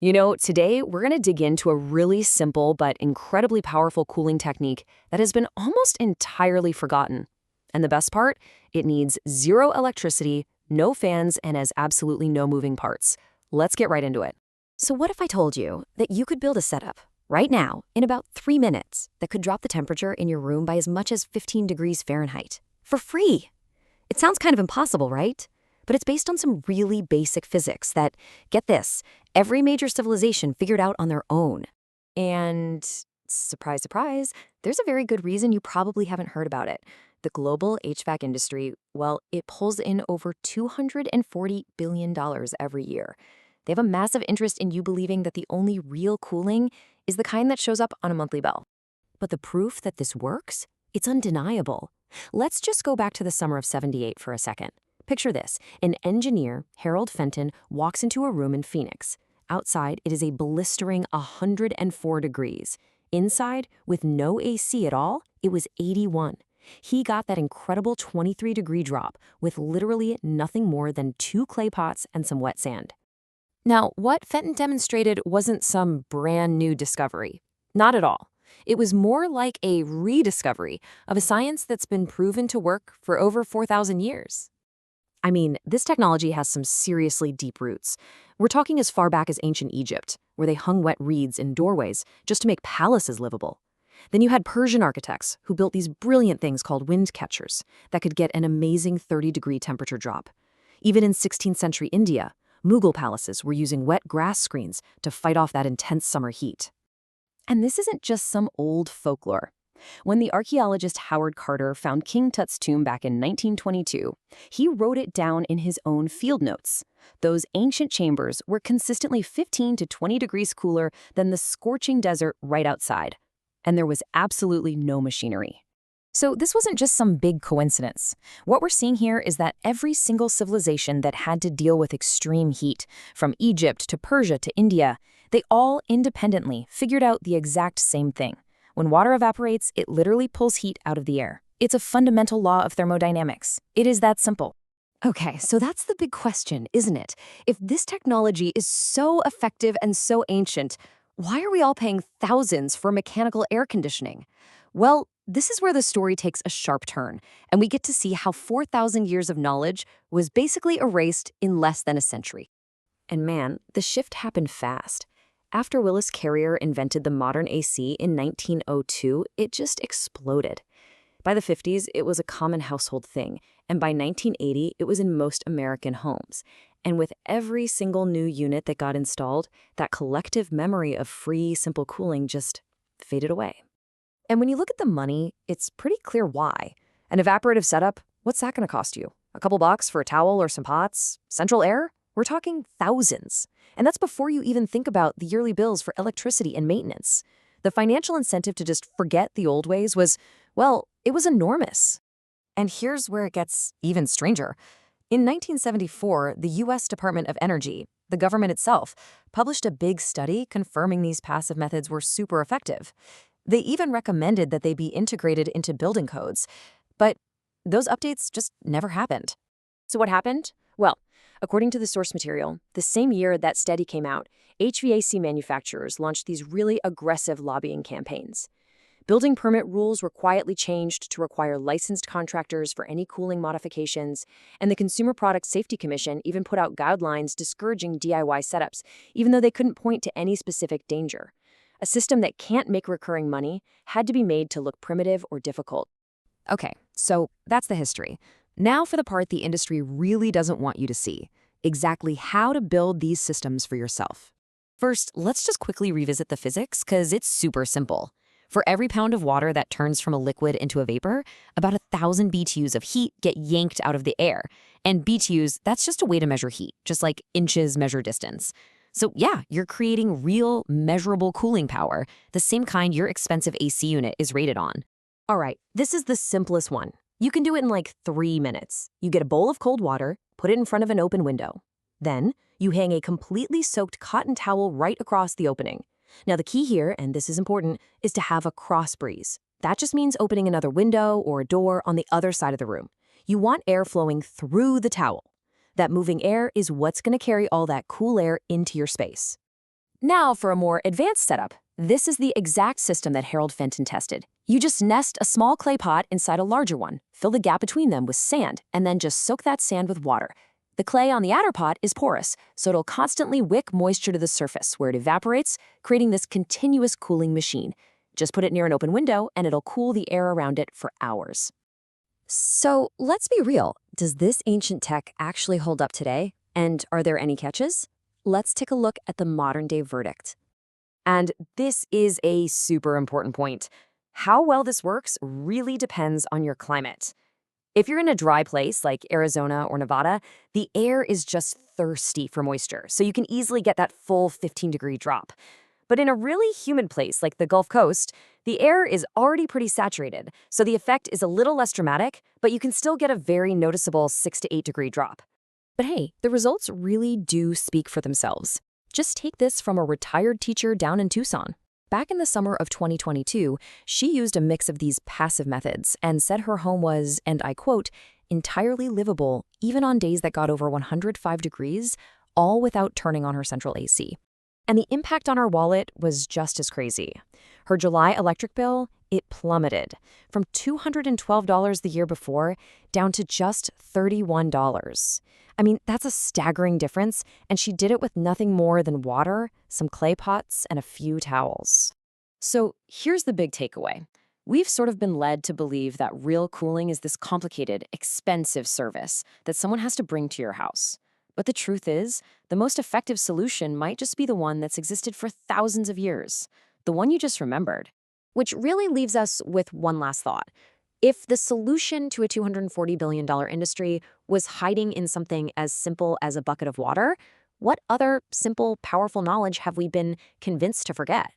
Today we're going to dig into a really simple but incredibly powerful cooling technique that has been almost entirely forgotten. And the best part, it needs zero electricity, no fans, and has absolutely no moving parts. Let's get right into it. So what if I told you that you could build a setup right now in about 3 minutes that could drop the temperature in your room by as much as 15 degrees Fahrenheit for free? It sounds kind of impossible, right? But it's based on some really basic physics that, get this, every major civilization figured out on their own. And surprise, surprise, there's a very good reason you probably haven't heard about it. The global HVAC industry, well, it pulls in over $240 billion every year. They have a massive interest in you believing that the only real cooling is the kind that shows up on a monthly bill. But the proof that this works? It's undeniable. Let's just go back to the summer of '78 for a second. Picture this. An engineer, Harold Fenton, walks into a room in Phoenix. Outside, it is a blistering 104 degrees. Inside, with no AC at all, it was 81. He got that incredible 23-degree drop with literally nothing more than 2 clay pots and some wet sand. Now, what Fenton demonstrated wasn't some brand new discovery. Not at all. It was more like a rediscovery of a science that's been proven to work for over 4,000 years. I mean, this technology has some seriously deep roots. We're talking as far back as ancient Egypt, where they hung wet reeds in doorways just to make palaces livable. Then you had Persian architects who built these brilliant things called wind catchers that could get an amazing 30-degree temperature drop. Even in 16th century India, Mughal palaces were using wet grass screens to fight off that intense summer heat. And this isn't just some old folklore. When the archaeologist Howard Carter found King Tut's tomb back in 1922, he wrote it down in his own field notes. Those ancient chambers were consistently 15 to 20 degrees cooler than the scorching desert right outside. And there was absolutely no machinery. So this wasn't just some big coincidence. What we're seeing here is that every single civilization that had to deal with extreme heat, from Egypt to Persia to India, they all independently figured out the exact same thing. When water evaporates, it literally pulls heat out of the air. It's a fundamental law of thermodynamics. It is that simple. Okay, so that's the big question, isn't it? If this technology is so effective and so ancient, why are we all paying thousands for mechanical air conditioning? Well, this is where the story takes a sharp turn, and we get to see how 4,000 years of knowledge was basically erased in less than a century. And man, the shift happened fast. After Willis Carrier invented the modern AC in 1902, it just exploded. By the 50s, it was a common household thing, and by 1980, it was in most American homes. And with every single new unit that got installed, that collective memory of free, simple cooling just faded away. And when you look at the money, it's pretty clear why. An evaporative setup, what's that going to cost you? A couple bucks for a towel or some pots? Central air? We're talking thousands. And that's before you even think about the yearly bills for electricity and maintenance. The financial incentive to just forget the old ways was, well, it was enormous. And here's where it gets even stranger. In 1974, the U.S. Department of Energy, the government itself, published a big study confirming these passive methods were super effective. They even recommended that they be integrated into building codes. But those updates just never happened. So what happened? Well, according to the source material, the same year that study came out, HVAC manufacturers launched these really aggressive lobbying campaigns. Building permit rules were quietly changed to require licensed contractors for any cooling modifications, and the Consumer Product Safety Commission even put out guidelines discouraging DIY setups, even though they couldn't point to any specific danger. A system that can't make recurring money had to be made to look primitive or difficult. Okay, so that's the history. Now for the part the industry really doesn't want you to see, exactly how to build these systems for yourself. First, let's just quickly revisit the physics, because it's super simple. For every pound of water that turns from a liquid into a vapor, about 1,000 BTUs of heat get yanked out of the air. And BTUs, that's just a way to measure heat, just like inches measure distance. So yeah, you're creating real, measurable cooling power, the same kind your expensive AC unit is rated on. All right, this is the simplest one. You can do it in like 3 minutes. You get a bowl of cold water, put it in front of an open window. Then, you hang a completely soaked cotton towel right across the opening. Now the key here, and this is important, is to have a cross breeze. That just means opening another window or a door on the other side of the room. You want air flowing through the towel. That moving air is what's going to carry all that cool air into your space. Now for a more advanced setup. This is the exact system that Harold Fenton tested. You just nest a small clay pot inside a larger one, fill the gap between them with sand, and then just soak that sand with water. The clay on the outer pot is porous, so it'll constantly wick moisture to the surface where it evaporates, creating this continuous cooling machine. Just put it near an open window and it'll cool the air around it for hours. So let's be real. Does this ancient tech actually hold up today? And are there any catches? Let's take a look at the modern-day verdict. And this is a super important point. How well this works really depends on your climate. If you're in a dry place like Arizona or Nevada, the air is just thirsty for moisture, so you can easily get that full 15-degree drop. But in a really humid place like the Gulf Coast, the air is already pretty saturated, so the effect is a little less dramatic, but you can still get a very noticeable 6 to 8 degree drop. But hey, the results really do speak for themselves. Just take this from a retired teacher down in Tucson. Back in the summer of 2022, she used a mix of these passive methods and said her home was, and I quote, entirely livable even on days that got over 105 degrees, all without turning on her central AC. And the impact on her wallet was just as crazy. Her July electric bill, it plummeted from $212 the year before down to just $31. I mean, that's a staggering difference, and she did it with nothing more than water, some clay pots, and a few towels. So here's the big takeaway. We've sort of been led to believe that real cooling is this complicated, expensive service that someone has to bring to your house. But the truth is, the most effective solution might just be the one that's existed for thousands of years, the one you just remembered. Which really leaves us with one last thought. If the solution to a $240 billion industry was hiding in something as simple as a bucket of water, what other simple, powerful knowledge have we been convinced to forget?